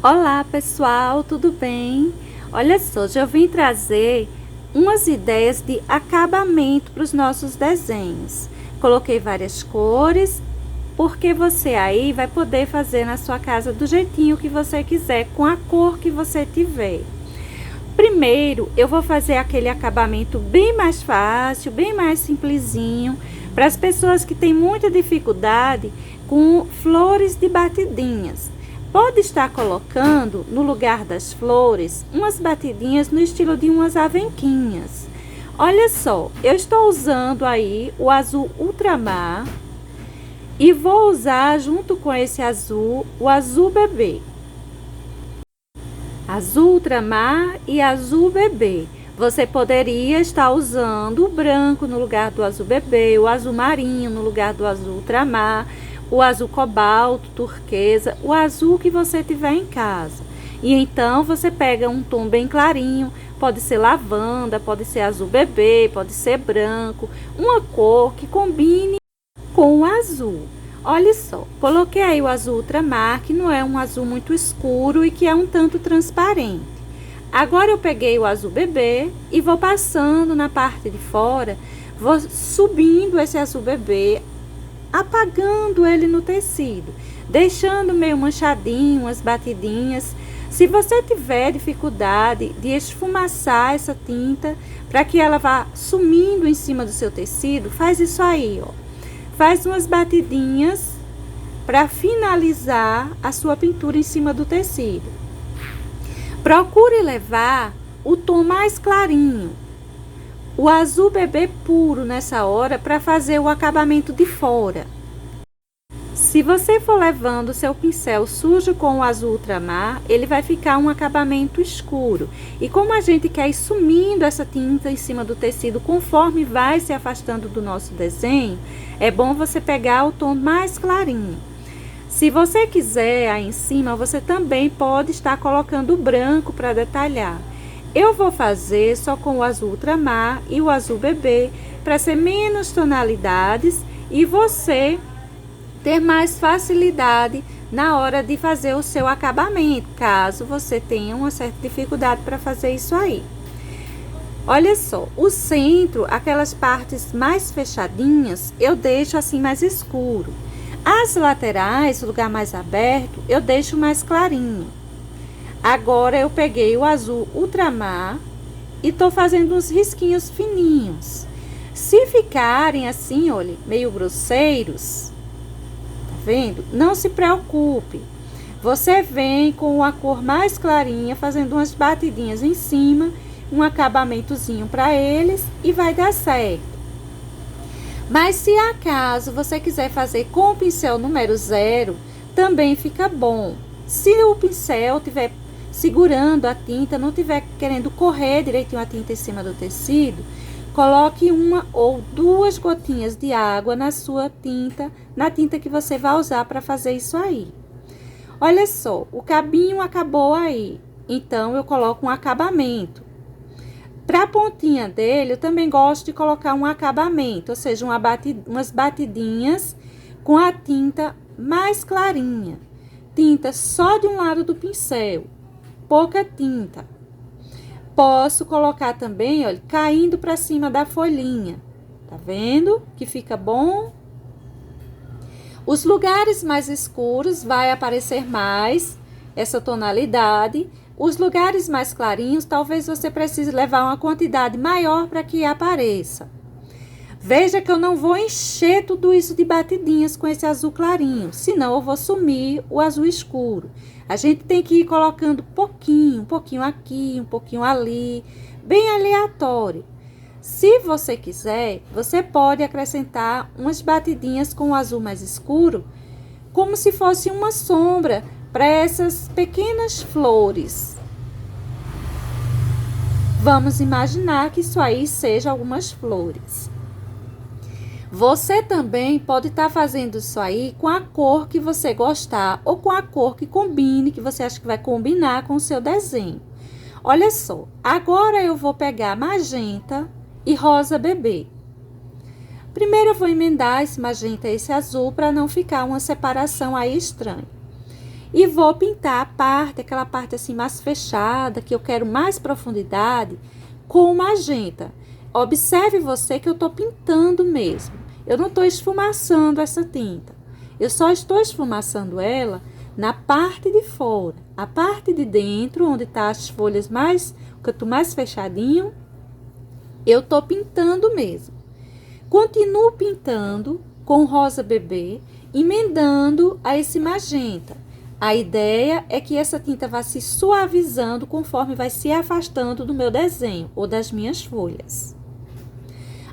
Olá pessoal, tudo bem? Olha só, hoje eu vim trazer umas ideias de acabamento para os nossos desenhos. Coloquei várias cores, porque você aí vai poder fazer na sua casa do jeitinho que você quiser, com a cor que você tiver. Primeiro, eu vou fazer aquele acabamento bem mais fácil, bem mais simplesinho, para as pessoas que têm muita dificuldade com flores de batidinhas. Pode estar colocando, no lugar das flores, umas batidinhas no estilo de umas avenquinhas. Olha só, eu estou usando aí o azul ultramar e vou usar junto com esse azul, o azul bebê. Azul ultramar e azul bebê. Você poderia estar usando o branco no lugar do azul bebê, o azul marinho no lugar do azul ultramar, o azul cobalto, turquesa, o azul que você tiver em casa. E então você pega um tom bem clarinho, pode ser lavanda, pode ser azul bebê, pode ser branco, uma cor que combine com o azul. Olha só, coloquei aí o azul ultramar, que não é um azul muito escuro e que é um tanto transparente. Agora eu peguei o azul bebê e vou passando na parte de fora, vou subindo esse azul bebê, apagando ele no tecido, deixando meio manchadinho, umas batidinhas. Se você tiver dificuldade de esfumaçar essa tinta, para que ela vá sumindo em cima do seu tecido, faz isso aí, ó. Faz umas batidinhas para finalizar a sua pintura em cima do tecido. Procure levar o tom mais clarinho, o azul bebê puro nessa hora, para fazer o acabamento de fora. Se você for levando o seu pincel sujo com o azul ultramar, ele vai ficar um acabamento escuro. E como a gente quer ir sumindo essa tinta em cima do tecido conforme vai se afastando do nosso desenho, é bom você pegar o tom mais clarinho. Se você quiser aí em cima, você também pode estar colocando o branco para detalhar. Eu vou fazer só com o azul ultramar e o azul bebê, para ser menos tonalidades e você ter mais facilidade na hora de fazer o seu acabamento, caso você tenha uma certa dificuldade para fazer isso aí. Olha só, o centro, aquelas partes mais fechadinhas, eu deixo assim mais escuro. As laterais, o lugar mais aberto, eu deixo mais clarinho. Agora eu peguei o azul ultramar e tô fazendo uns risquinhos fininhos. Se ficarem assim, olha, meio grosseiros, tá vendo? Não se preocupe. Você vem com a cor mais clarinha, fazendo umas batidinhas em cima, um acabamentozinho para eles e vai dar certo. Mas se acaso você quiser fazer com o pincel número 0, também fica bom. Se o pincel tiver segurando a tinta, não tiver querendo correr direitinho a tinta em cima do tecido, coloque uma ou duas gotinhas de água na sua tinta, na tinta que você vai usar para fazer isso aí. Olha só, o cabinho acabou aí, então eu coloco um acabamento. Para a pontinha dele, eu também gosto de colocar um acabamento, ou seja, umas batidinhas com a tinta mais clarinha. Tinta só de um lado do pincel, pouca tinta. Posso colocar também, olha, caindo para cima da folhinha. Tá vendo que fica bom? Os lugares mais escuros vai aparecer mais essa tonalidade. Os lugares mais clarinhos, talvez você precise levar uma quantidade maior para que apareça. Veja que eu não vou encher tudo isso de batidinhas com esse azul clarinho, senão eu vou sumir o azul escuro. A gente tem que ir colocando um pouquinho aqui, um pouquinho ali, bem aleatório. Se você quiser, você pode acrescentar umas batidinhas com o azul mais escuro, como se fosse uma sombra para essas pequenas flores. Vamos imaginar que isso aí seja algumas flores. Você também pode estar fazendo isso aí com a cor que você gostar ou com a cor que combine, que você acha que vai combinar com o seu desenho. Olha só, agora eu vou pegar magenta e rosa bebê. Primeiro eu vou emendar esse magenta e esse azul para não ficar uma separação aí estranha. e vou pintar a parte, aquela parte assim mais fechada, que eu quero mais profundidade, com o magenta. Observe você que eu estou pintando mesmo. Eu não estou esfumaçando essa tinta. Eu só estou esfumaçando ela na parte de fora. A parte de dentro, onde tá as folhas mais, o canto mais fechadinho, eu estou pintando mesmo. Continuo pintando com rosa bebê, emendando a esse magenta. A ideia é que essa tinta vá se suavizando conforme vai se afastando do meu desenho ou das minhas folhas.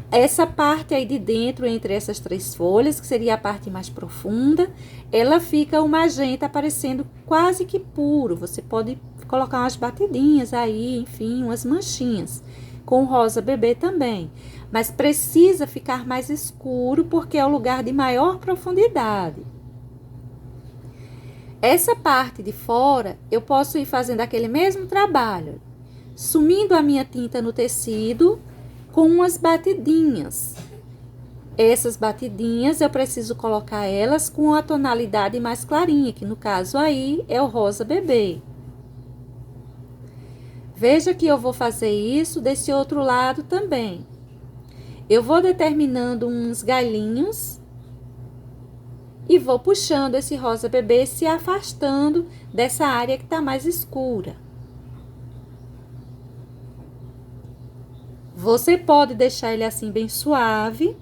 Essa parte aí de dentro, entre essas 3 folhas, que seria a parte mais profunda, ela fica o magenta aparecendo quase que puro. Você pode colocar umas batidinhas aí, enfim, umas manchinhas. Com rosa bebê também. Mas precisa ficar mais escuro, porque é o lugar de maior profundidade. Essa parte de fora, eu posso ir fazendo aquele mesmo trabalho, sumindo a minha tinta no tecido, com umas batidinhas. Essas batidinhas eu preciso colocar elas com a tonalidade mais clarinha, que no caso aí é o rosa bebê. Veja que eu vou fazer isso desse outro lado também. Eu vou determinando uns galinhos e vou puxando esse rosa bebê, se afastando dessa área que está mais escura. Você pode deixar ele assim bem suave,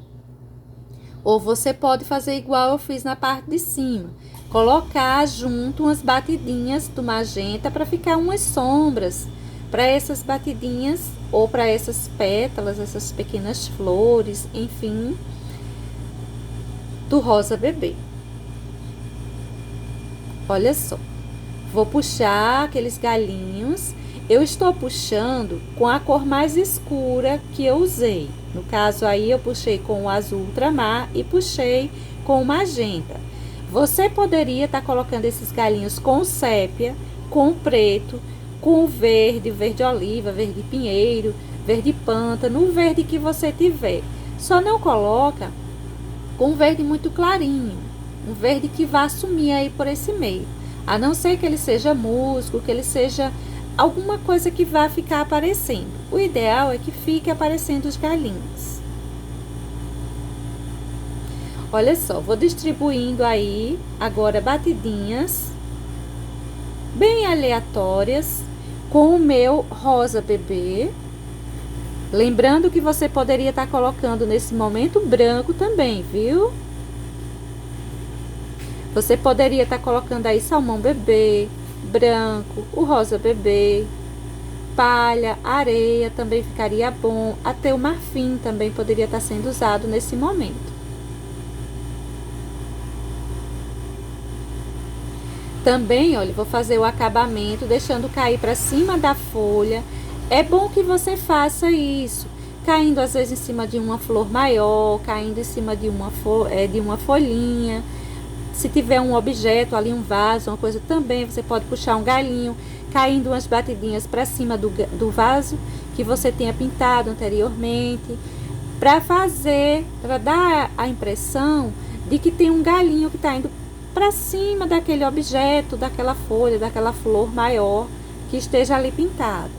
ou você pode fazer igual eu fiz na parte de cima. Colocar junto umas batidinhas do magenta para ficar umas sombras para essas batidinhas ou para essas pétalas, essas pequenas flores, enfim, do rosa bebê. Olha só, vou puxar aqueles galinhos. Eu estou puxando com a cor mais escura que eu usei. No caso aí, eu puxei com o azul ultramar e puxei com o magenta. Você poderia estar colocando esses galinhos com o sépia, com o preto, com o verde, verde oliva, verde pinheiro, verde pântano, o verde que você tiver. Só não coloca com um verde muito clarinho, um verde que vá sumir aí por esse meio. A não ser que ele seja musgo, que ele seja alguma coisa que vá ficar aparecendo. O ideal é que fique aparecendo os galinhos. Olha só, vou distribuindo aí agora batidinhas bem aleatórias com o meu rosa bebê. Lembrando que você poderia estar colocando nesse momento branco também, viu? Você poderia estar colocando aí salmão bebê, branco, o rosa bebê, palha, areia também ficaria bom. Até o marfim também poderia estar sendo usado nesse momento. Também, olha, vou fazer o acabamento deixando cair para cima da folha. É bom que você faça isso, caindo às vezes em cima de uma flor maior, caindo em cima de uma folhinha. Se tiver um objeto ali, um vaso, uma coisa também, você pode puxar um galinho, caindo umas batidinhas para cima do vaso que você tenha pintado anteriormente, para dar a impressão de que tem um galinho que está indo para cima daquele objeto, daquela folha, daquela flor maior que esteja ali pintado.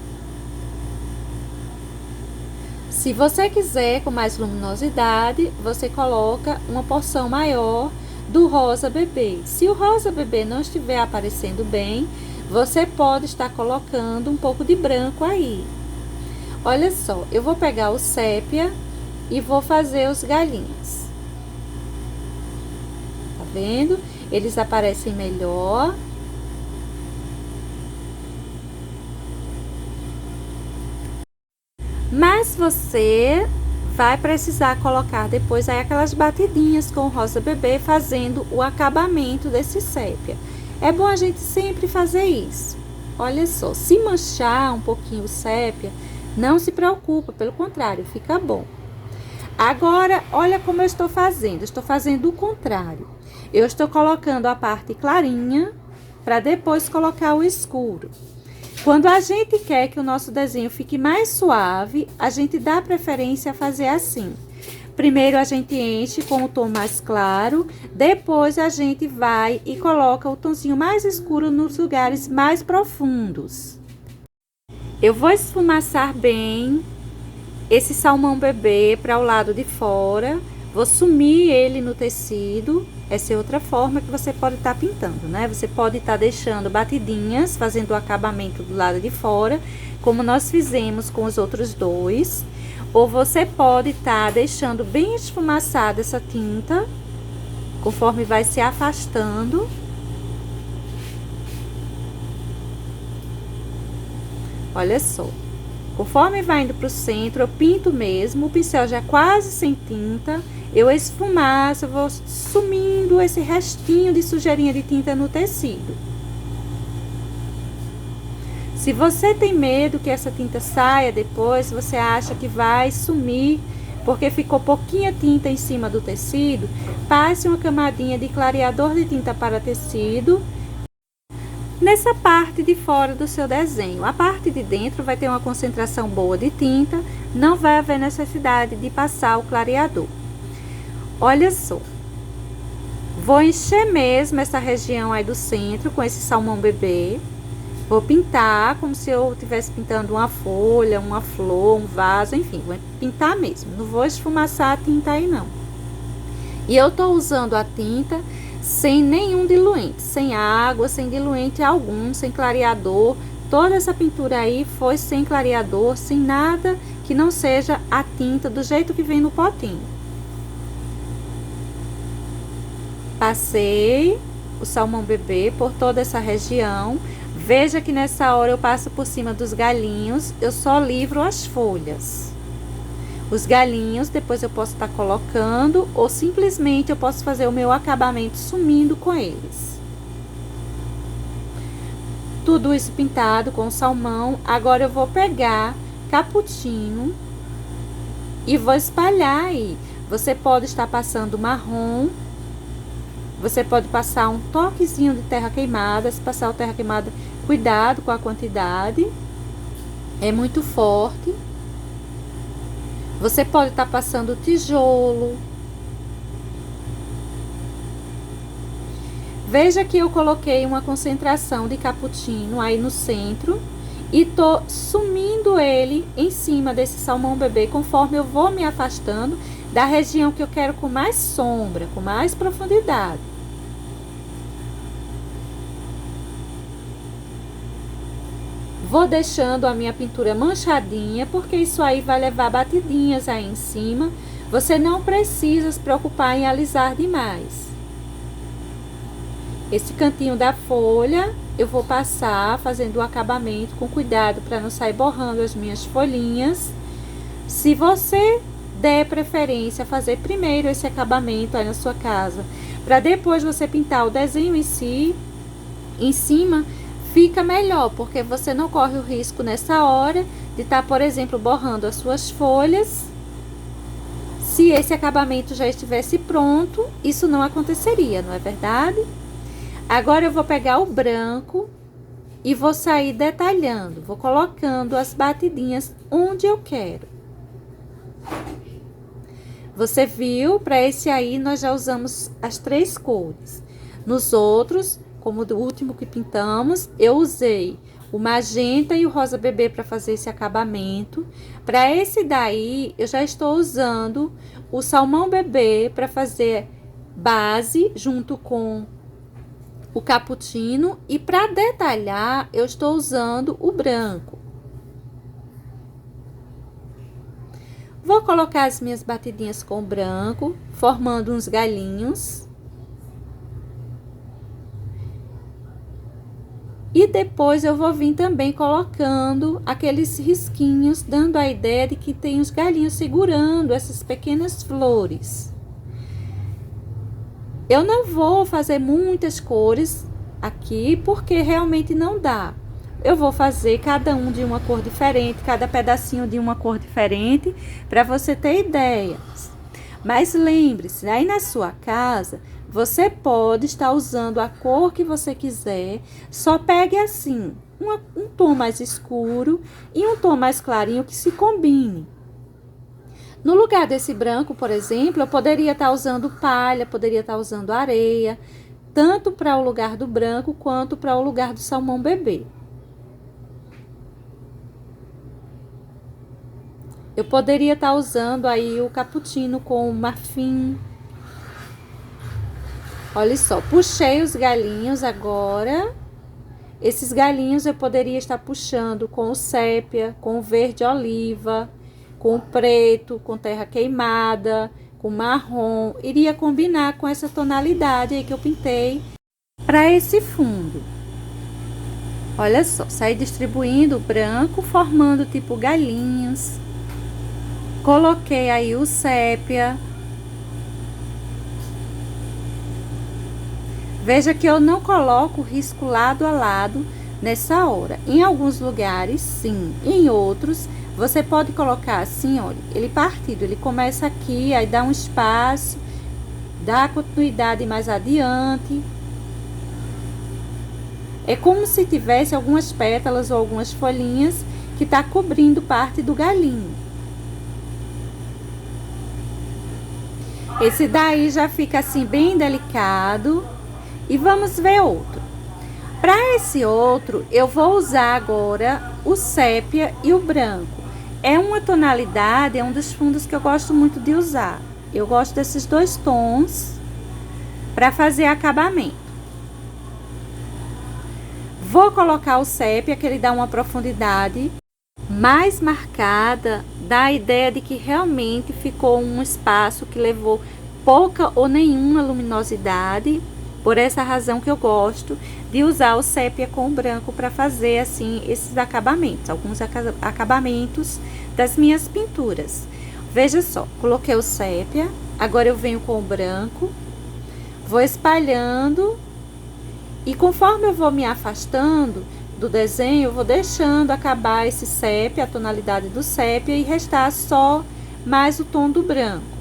Se você quiser com mais luminosidade, você coloca uma porção maior do rosa bebê. Se o rosa bebê não estiver aparecendo bem, você pode estar colocando um pouco de branco aí. Olha só, eu vou pegar o sépia e vou fazer os galinhos. Tá vendo? Eles aparecem melhor. Mas você vai precisar colocar depois aí aquelas batidinhas com o rosa bebê, fazendo o acabamento desse sépia. É bom a gente sempre fazer isso. Olha só, se manchar um pouquinho o sépia, não se preocupa, pelo contrário, fica bom. Agora, olha como eu estou fazendo. Estou fazendo o contrário. Eu estou colocando a parte clarinha para depois colocar o escuro. Quando a gente quer que o nosso desenho fique mais suave, a gente dá preferência a fazer assim. Primeiro a gente enche com o tom mais claro, depois a gente vai e coloca o tonzinho mais escuro nos lugares mais profundos. Eu vou esfumaçar bem esse salmão bebê para o lado de fora, vou sumir ele no tecido. Essa é outra forma que você pode estar pintando, né? Você pode estar deixando batidinhas, fazendo o acabamento do lado de fora, como nós fizemos com os outros dois. Ou você pode estar deixando bem esfumaçada essa tinta, conforme vai se afastando. Olha só. Conforme vai indo para o centro, eu pinto mesmo, o pincel já é quase sem tinta, eu esfumaço, eu vou sumindo esse restinho de sujeirinha de tinta no tecido. Se você tem medo que essa tinta saia depois, você acha que vai sumir porque ficou pouquinha tinta em cima do tecido, passe uma camadinha de clareador de tinta para tecido nessa parte de fora do seu desenho. A parte de dentro vai ter uma concentração boa de tinta, não vai haver necessidade de passar o clareador. Olha só, vou encher mesmo essa região aí do centro com esse salmão bebê. Vou pintar como se eu estivesse pintando uma folha, uma flor, um vaso, enfim, vou pintar mesmo. Não vou esfumaçar a tinta aí não. E eu tô usando a tinta sem nenhum diluente, sem água, sem diluente algum, sem clareador. Toda essa pintura aí foi sem clareador, sem nada que não seja a tinta do jeito que vem no potinho. Passei o salmão bebê por toda essa região. Veja que nessa hora eu passo por cima dos galinhos, eu só livro as folhas. Os galinhos depois eu posso estar colocando ou simplesmente eu posso fazer o meu acabamento sumindo com eles. Tudo isso pintado com salmão. Agora eu vou pegar cappuccino e vou espalhar aí. Você pode estar passando marrom, você pode passar um toquezinho de terra queimada. Se passar o terra queimada, cuidado com a quantidade, é muito forte. Você pode estar passando tijolo. Veja que eu coloquei uma concentração de cappuccino aí no centro e tô sumindo ele em cima desse salmão bebê conforme eu vou me afastando da região que eu quero com mais sombra, com mais profundidade. Vou deixando a minha pintura manchadinha, porque isso aí vai levar batidinhas aí em cima. Você não precisa se preocupar em alisar demais. Esse cantinho da folha, eu vou passar fazendo o acabamento com cuidado para não sair borrando as minhas folhinhas. Se você der preferência a fazer primeiro esse acabamento aí na sua casa, para depois você pintar o desenho em si, em cima, fica melhor, porque você não corre o risco nessa hora de estar, por exemplo, borrando as suas folhas. Se esse acabamento já estivesse pronto, isso não aconteceria, não é verdade? Agora eu vou pegar o branco e vou sair detalhando, vou colocando as batidinhas onde eu quero. Você viu? Para esse aí nós já usamos as 3 cores. Nos outros, como do último que pintamos, eu usei o magenta e o rosa bebê para fazer esse acabamento. Para esse daí, eu já estou usando o salmão bebê para fazer base junto com o cappuccino. E para detalhar, eu estou usando o branco. Vou colocar as minhas batidinhas com branco, formando uns galinhos. E depois eu vou vir também colocando aqueles risquinhos, dando a ideia de que tem os galinhos segurando essas pequenas flores. Eu não vou fazer muitas cores aqui, porque realmente não dá. Eu vou fazer cada um de uma cor diferente, cada pedacinho de uma cor diferente, para você ter ideias. Mas lembre-se, aí na sua casa, você pode estar usando a cor que você quiser, só pegue assim, um tom mais escuro e um tom mais clarinho que se combine. No lugar desse branco, por exemplo, eu poderia estar usando palha, poderia estar usando areia, tanto para o lugar do branco quanto para o lugar do salmão bebê. Eu poderia estar usando aí o cappuccino com marfim. Olha só, puxei os galinhos agora. Esses galinhos eu poderia estar puxando com o sépia, com o verde oliva, com o preto, com terra queimada, com marrom. Iria combinar com essa tonalidade aí que eu pintei para esse fundo. Olha só, saí distribuindo o branco, formando tipo galinhas. Coloquei aí o sépia. Veja que eu não coloco o risco lado a lado nessa hora. Em alguns lugares, sim. Em outros, você pode colocar assim, olha, ele partido. Ele começa aqui, aí dá um espaço, dá continuidade mais adiante. É como se tivesse algumas pétalas ou algumas folhinhas que tá cobrindo parte do galinho. Esse daí já fica assim bem delicado. E vamos ver outro. Para esse outro, eu vou usar agora o sépia e o branco. É uma tonalidade, é um dos fundos que eu gosto muito de usar. Eu gosto desses dois tons para fazer acabamento. Vou colocar o sépia, que ele dá uma profundidade mais marcada, dá a ideia de que realmente ficou um espaço que levou pouca ou nenhuma luminosidade. Por essa razão que eu gosto de usar o sépia com o branco para fazer assim esses acabamentos, alguns acabamentos das minhas pinturas. Veja só, coloquei o sépia, agora eu venho com o branco, vou espalhando e conforme eu vou me afastando do desenho, eu vou deixando acabar esse sépia, a tonalidade do sépia e restar só mais o tom do branco.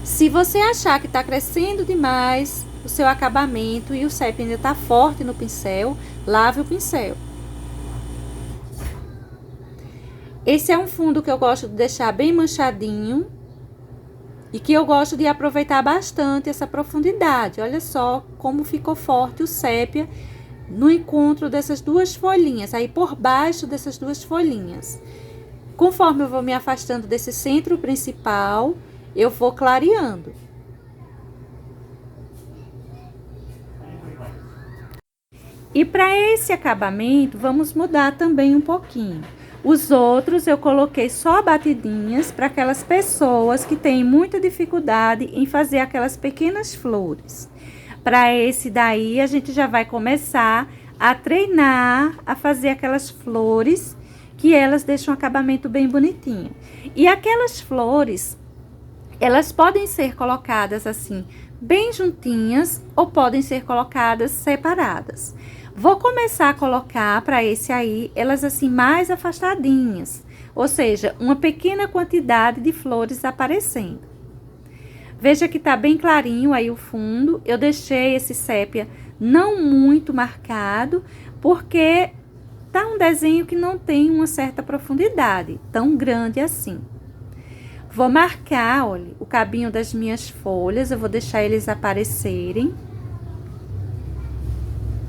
Se você achar que está crescendo demais o seu acabamento e o sépia ainda está forte no pincel, lave o pincel. Esse é um fundo que eu gosto de deixar bem manchadinho e que eu gosto de aproveitar bastante essa profundidade. Olha só como ficou forte o sépia no encontro dessas duas folhinhas, aí por baixo dessas duas folhinhas. Conforme eu vou me afastando desse centro principal, eu vou clareando. E para esse acabamento, vamos mudar também um pouquinho. Os outros eu coloquei só batidinhas para aquelas pessoas que têm muita dificuldade em fazer aquelas pequenas flores. Para esse daí, a gente já vai começar a treinar a fazer aquelas flores que elas deixam um acabamento bem bonitinho. E aquelas flores, elas podem ser colocadas assim, bem juntinhas, ou podem ser colocadas separadas. Vou começar a colocar para esse aí, elas assim mais afastadinhas, ou seja, uma pequena quantidade de flores aparecendo. Veja que tá bem clarinho aí o fundo, eu deixei esse sépia não muito marcado, porque tá um desenho que não tem uma certa profundidade, tão grande assim. Vou marcar, olha, o cabinho das minhas folhas, eu vou deixar eles aparecerem.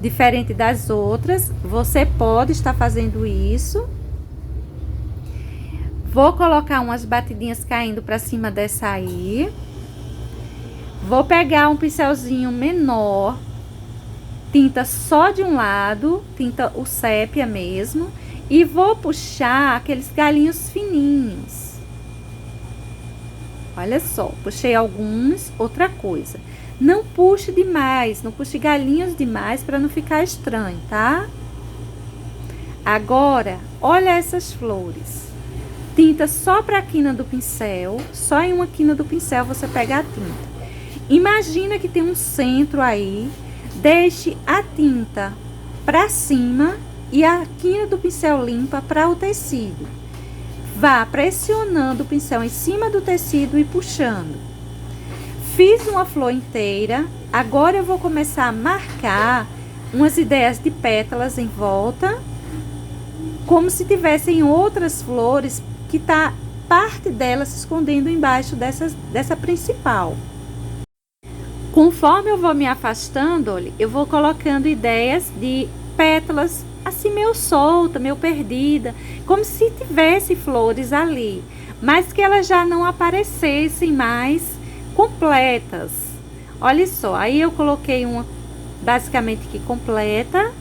Diferente das outras, você pode estar fazendo isso. Vou colocar umas batidinhas caindo para cima dessa aí. Vou pegar um pincelzinho menor, tinta só de um lado, tinta o sépia mesmo, e vou puxar aqueles galinhos fininhos. Olha só, puxei alguns. Outra coisa, não puxe demais, não puxe galinhos demais para não ficar estranho, tá? Agora, olha essas flores. Tinta só para a quina do pincel, só em uma quina do pincel você pega a tinta. Imagina que tem um centro aí, deixe a tinta para cima e a quina do pincel limpa para o tecido. Vá pressionando o pincel em cima do tecido e puxando. Fiz uma flor inteira, agora eu vou começar a marcar umas ideias de pétalas em volta, como se tivessem outras flores que tá parte dela se escondendo embaixo dessa principal. Conforme eu vou me afastando, olha, eu vou colocando ideias de pétalas assim meio solta, meio perdida, como se tivesse flores ali, mas que elas já não aparecessem mais completas. Olha só, aí eu coloquei uma basicamente que completa,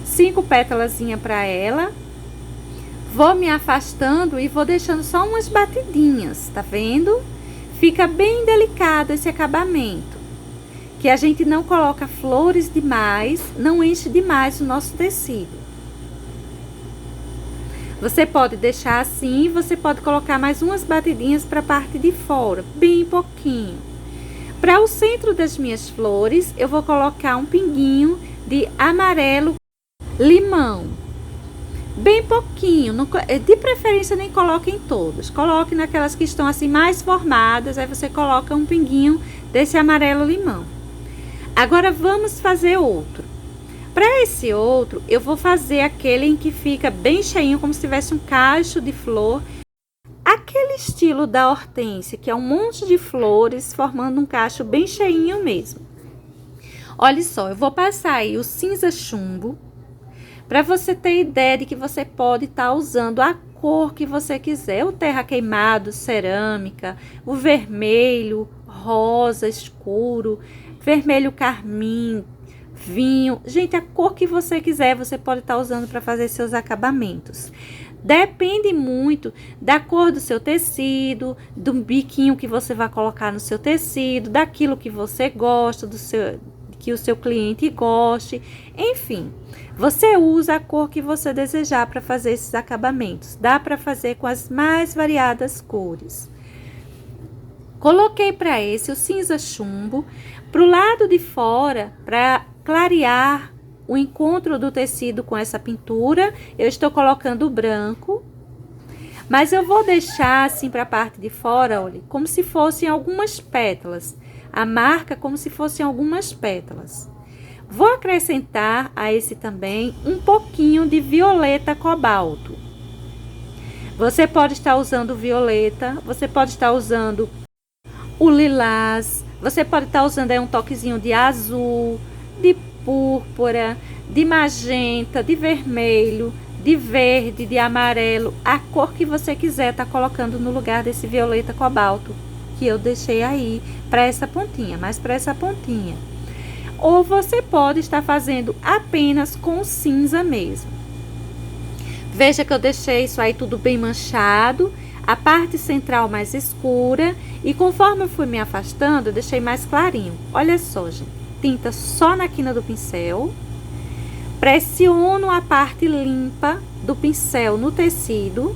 5 pétalazinhas para ela. Vou me afastando e vou deixando só umas batidinhas, tá vendo? Fica bem delicado esse acabamento, que a gente não coloca flores demais, não enche demais o nosso tecido. Você pode deixar assim, você pode colocar mais umas batidinhas para a parte de fora, bem pouquinho. Para o centro das minhas flores, eu vou colocar um pinguinho de amarelo limão. Bem pouquinho, de preferência nem coloque em todos. Coloque naquelas que estão assim mais formadas, aí você coloca um pinguinho desse amarelo limão. Agora vamos fazer outro. Para esse outro, eu vou fazer aquele em que fica bem cheinho, como se tivesse um cacho de flor. Aquele estilo da hortênsia, que é um monte de flores formando um cacho bem cheinho mesmo. Olha só, eu vou passar aí o cinza chumbo, para você ter ideia de que você pode estar usando a cor que você quiser. O terra queimado, cerâmica, o vermelho, rosa escuro, vermelho carmim, vinho. Gente, a cor que você quiser, você pode estar usando para fazer seus acabamentos. Depende muito da cor do seu tecido, do biquinho que você vai colocar no seu tecido, daquilo que você gosta, que o seu cliente goste, enfim. Você usa a cor que você desejar para fazer esses acabamentos. Dá para fazer com as mais variadas cores. Coloquei para esse o cinza chumbo. Para o lado de fora, para clarear o encontro do tecido com essa pintura, eu estou colocando o branco. Mas eu vou deixar assim para a parte de fora, olha, como se fossem algumas pétalas. A marca como se fossem algumas pétalas. Vou acrescentar a esse também um pouquinho de violeta cobalto. Você pode estar usando violeta, você pode estar usando o lilás, você pode estar usando aí um toquezinho de azul, de púrpura, de magenta, de vermelho, de verde, de amarelo, a cor que você quiser estar colocando no lugar desse violeta cobalto que eu deixei aí para essa pontinha, mais para essa pontinha. Ou você pode estar fazendo apenas com cinza mesmo. Veja que eu deixei isso aí tudo bem manchado, a parte central mais escura, e conforme eu fui me afastando, eu deixei mais clarinho. Olha só, gente, tinta só na quina do pincel, pressiono a parte limpa do pincel no tecido,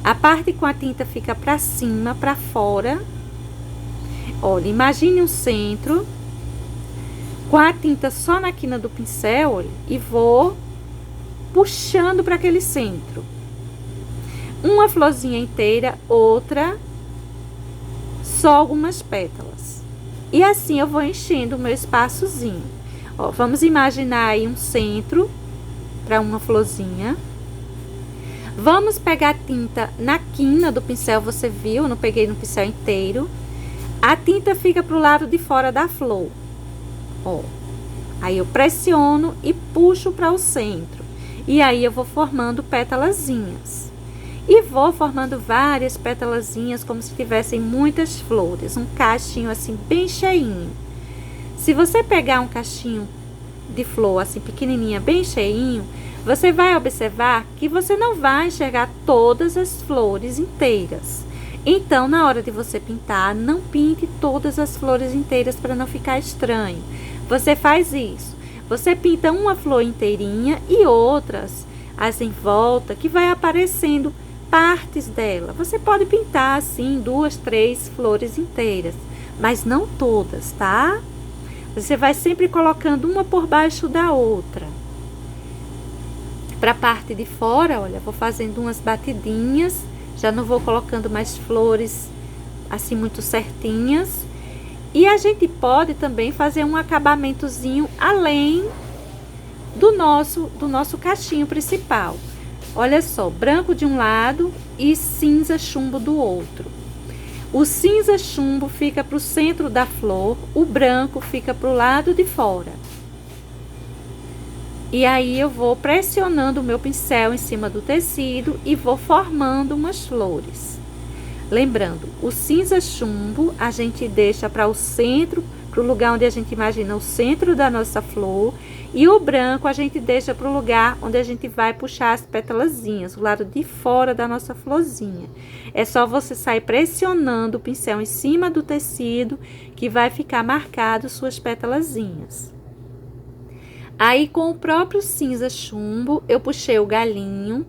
a parte com a tinta fica para cima, para fora. Olha, imagine um centro, com a tinta só na quina do pincel, olha, e vou puxando para aquele centro. Uma florzinha inteira, outra, só algumas pétalas. E assim eu vou enchendo o meu espaçozinho. Ó, vamos imaginar aí um centro para uma florzinha. Vamos pegar a tinta na quina do pincel, você viu? Eu não peguei no pincel inteiro. A tinta fica pro lado de fora da flor. Ó, aí eu pressiono e puxo para o centro. E aí eu vou formando pétalazinhas. E vou formando várias pétalazinhas como se tivessem muitas flores. Um cachinho assim bem cheinho. Se você pegar um cachinho de flor assim pequenininha, bem cheinho, você vai observar que você não vai enxergar todas as flores inteiras. Então, na hora de você pintar, não pinte todas as flores inteiras para não ficar estranho. Você faz isso. Você pinta uma flor inteirinha e outras, as em volta, que vai aparecendo partes dela. Você pode pintar assim 2, 3 flores inteiras, mas não todas, tá? Você vai sempre colocando uma por baixo da outra. Para a parte de fora, olha, vou fazendo umas batidinhas. Já não vou colocando mais flores assim muito certinhas. E a gente pode também fazer um acabamentozinho além do nosso cachinho principal. Olha só, branco de um lado e cinza chumbo do outro. O cinza chumbo fica para o centro da flor, o branco fica para o lado de fora. E aí eu vou pressionando o meu pincel em cima do tecido e vou formando umas flores. Lembrando, o cinza chumbo a gente deixa para o centro, para o lugar onde a gente imagina o centro da nossa flor. E o branco a gente deixa para o lugar onde a gente vai puxar as pétalazinhas, o lado de fora da nossa florzinha. É só você sair pressionando o pincel em cima do tecido que vai ficar marcado suas pétalazinhas. Aí com o próprio cinza chumbo eu puxei o galinho,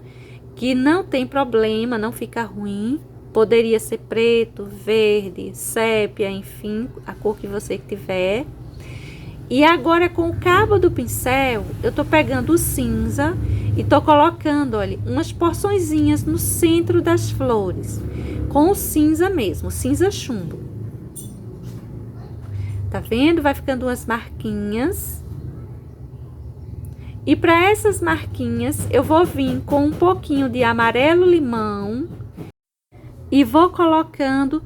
que não tem problema, não fica ruim. Poderia ser preto, verde, sépia, enfim, a cor que você tiver. E agora com o cabo do pincel, eu tô pegando o cinza e tô colocando, olha, umas porçõezinhas no centro das flores. Com o cinza mesmo, cinza chumbo. Tá vendo? Vai ficando umas marquinhas. E para essas marquinhas, eu vou vir com um pouquinho de amarelo limão e vou colocando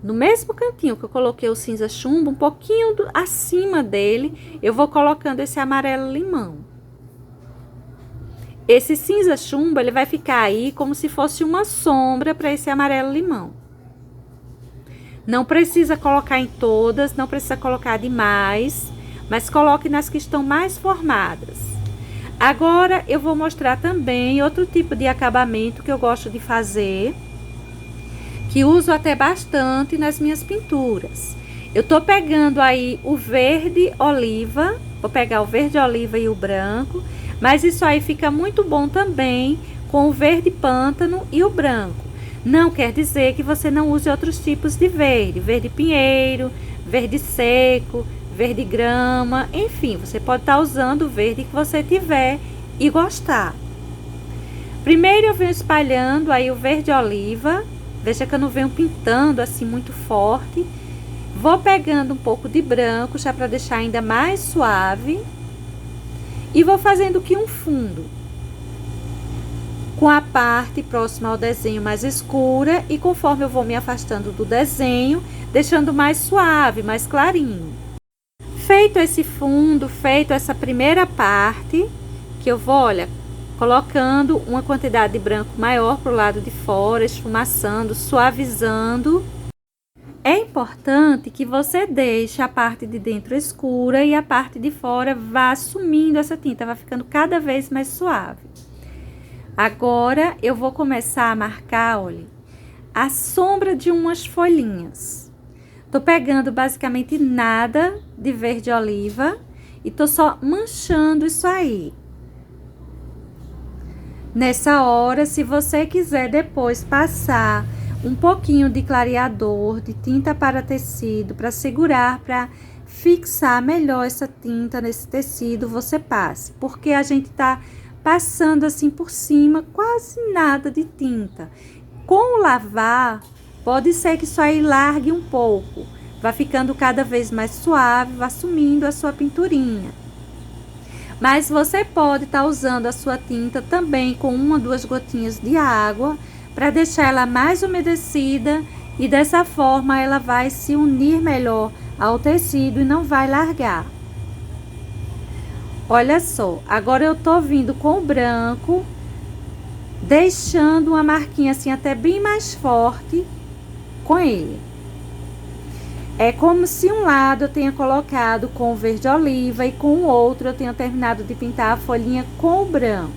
no mesmo cantinho que eu coloquei o cinza chumbo, um pouquinho acima dele, eu vou colocando esse amarelo limão. Esse cinza chumbo, ele vai ficar aí como se fosse uma sombra para esse amarelo limão. Não precisa colocar em todas, não precisa colocar demais, mas coloque nas que estão mais formadas. Agora, eu vou mostrar também outro tipo de acabamento que eu gosto de fazer, que uso até bastante nas minhas pinturas. Eu tô pegando aí o verde oliva, vou pegar o verde oliva e o branco, mas isso aí fica muito bom também com o verde pântano e o branco. Não quer dizer que você não use outros tipos de verde, verde pinheiro, verde seco, verde grama, enfim, você pode estar usando o verde que você tiver e gostar. Primeiro eu venho espalhando aí o verde oliva, veja que eu não venho pintando assim muito forte. Vou pegando um pouco de branco, já para deixar ainda mais suave. E vou fazendo aqui um fundo, com a parte próxima ao desenho mais escura. E conforme eu vou me afastando do desenho, deixando mais suave, mais clarinho. Feito esse fundo, feito essa primeira parte, que eu vou, olha, colocando uma quantidade de branco maior para o lado de fora, esfumaçando, suavizando. É importante que você deixe a parte de dentro escura e a parte de fora vá sumindo essa tinta, vai ficando cada vez mais suave. Agora, eu vou começar a marcar, olha, a sombra de umas folhinhas. Tô pegando basicamente nada de verde oliva e tô só manchando isso aí. Nessa hora, se você quiser depois passar um pouquinho de clareador, de tinta para tecido, para segurar, para fixar melhor essa tinta nesse tecido, você passe. Porque a gente tá passando assim por cima, quase nada de tinta. Com o lavar, pode ser que isso aí largue um pouco. Vai ficando cada vez mais suave, vai sumindo a sua pinturinha. Mas você pode estar usando a sua tinta também com uma ou duas gotinhas de água para deixar ela mais umedecida e dessa forma ela vai se unir melhor ao tecido e não vai largar. Olha só, agora eu tô vindo com o branco, deixando uma marquinha assim até bem mais forte com ele. É como se um lado eu tenha colocado com o verde oliva e com o outro eu tenha terminado de pintar a folhinha com o branco.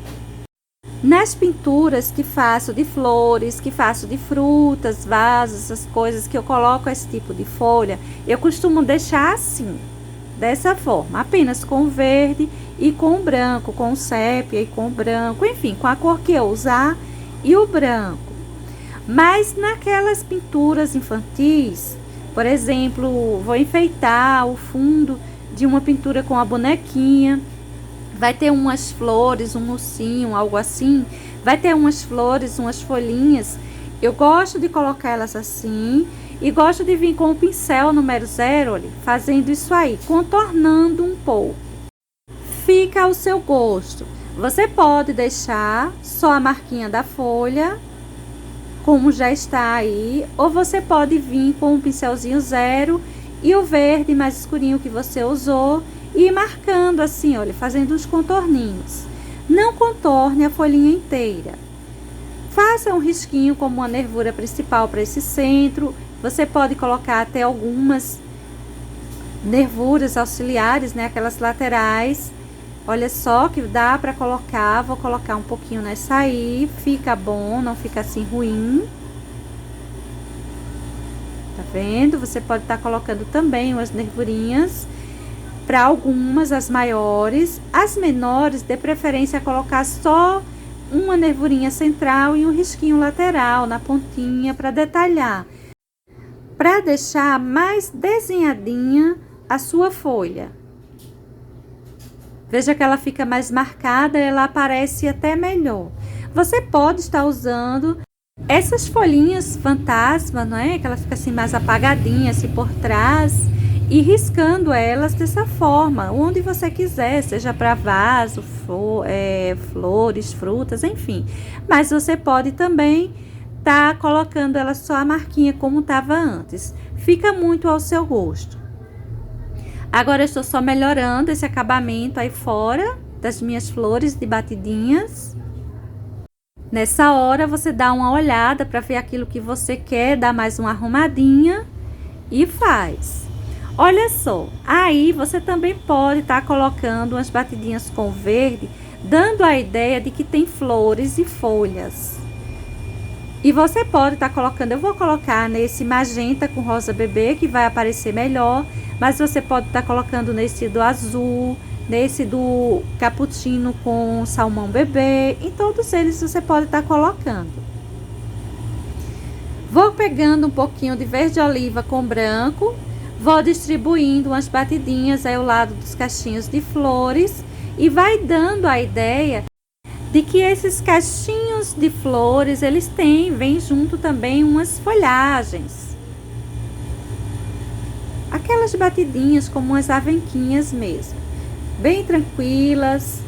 Nas pinturas que faço de flores, que faço de frutas, vasos, essas coisas que eu coloco esse tipo de folha, eu costumo deixar assim, dessa forma, apenas com o verde e com o branco, com o sépia e com o branco, enfim, com a cor que eu usar e o branco. Mas naquelas pinturas infantis, por exemplo, vou enfeitar o fundo de uma pintura com a bonequinha, vai ter umas flores, um mocinho, algo assim, vai ter umas flores, umas folhinhas. Eu gosto de colocar elas assim e gosto de vir com o pincel número 0, olha, fazendo isso aí, contornando um pouco. Fica ao seu gosto. Você pode deixar só a marquinha da folha, como já está aí, ou você pode vir com um pincelzinho zero e o verde mais escurinho que você usou e ir marcando assim, olha, fazendo os contorninhos. Não contorne a folhinha inteira. Faça um risquinho como uma nervura principal para esse centro. Você pode colocar até algumas nervuras auxiliares, né, aquelas laterais. Olha só que dá para colocar, vou colocar um pouquinho nessa aí, fica bom, não fica assim ruim. Tá vendo? Você pode estar colocando também umas nervurinhas, para algumas, as maiores. As menores, de preferência, colocar só uma nervurinha central e um risquinho lateral na pontinha para detalhar, para deixar mais desenhadinha a sua folha. Veja que ela fica mais marcada, ela aparece até melhor. Você pode estar usando essas folhinhas fantasma, não é? Que ela fica assim mais apagadinha, assim por trás, e riscando elas dessa forma, onde você quiser, seja para vaso, flores, frutas, enfim. Mas você pode também estar colocando ela só a marquinha como estava antes. Fica muito ao seu gosto. Agora eu estou só melhorando esse acabamento aí fora das minhas flores de batidinhas. Nessa hora você dá uma olhada para ver aquilo que você quer, dá mais uma arrumadinha e faz. Olha só, aí você também pode estar colocando umas batidinhas com verde, dando a ideia de que tem flores e folhas. E você pode estar colocando, eu vou colocar nesse magenta com rosa bebê, que vai aparecer melhor, mas você pode estar colocando nesse do azul, nesse do cappuccino com salmão bebê, em todos eles você pode estar colocando. Vou pegando um pouquinho de verde oliva com branco, vou distribuindo umas batidinhas aí ao lado dos cachinhos de flores e vai dando a ideia de que esses cachinhos de flores, eles vem junto também umas folhagens. Aquelas batidinhas como umas avenquinhas mesmo, bem tranquilas,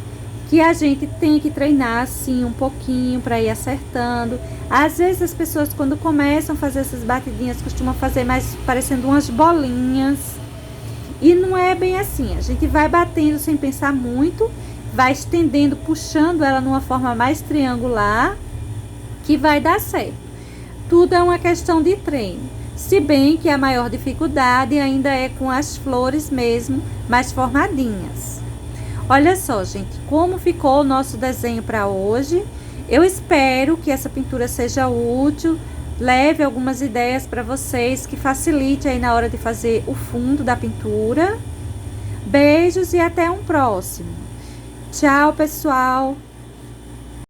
que a gente tem que treinar assim um pouquinho para ir acertando. Às vezes as pessoas quando começam a fazer essas batidinhas costumam fazer mais parecendo umas bolinhas. E não é bem assim, a gente vai batendo sem pensar muito, vai estendendo, puxando ela numa forma mais triangular, que vai dar certo. Tudo é uma questão de treino. Se bem que a maior dificuldade ainda é com as flores mesmo, mais formadinhas. Olha só, gente, como ficou o nosso desenho para hoje. Eu espero que essa pintura seja útil, leve algumas ideias para vocês, que facilite aí na hora de fazer o fundo da pintura. Beijos e até um próximo. Tchau, pessoal!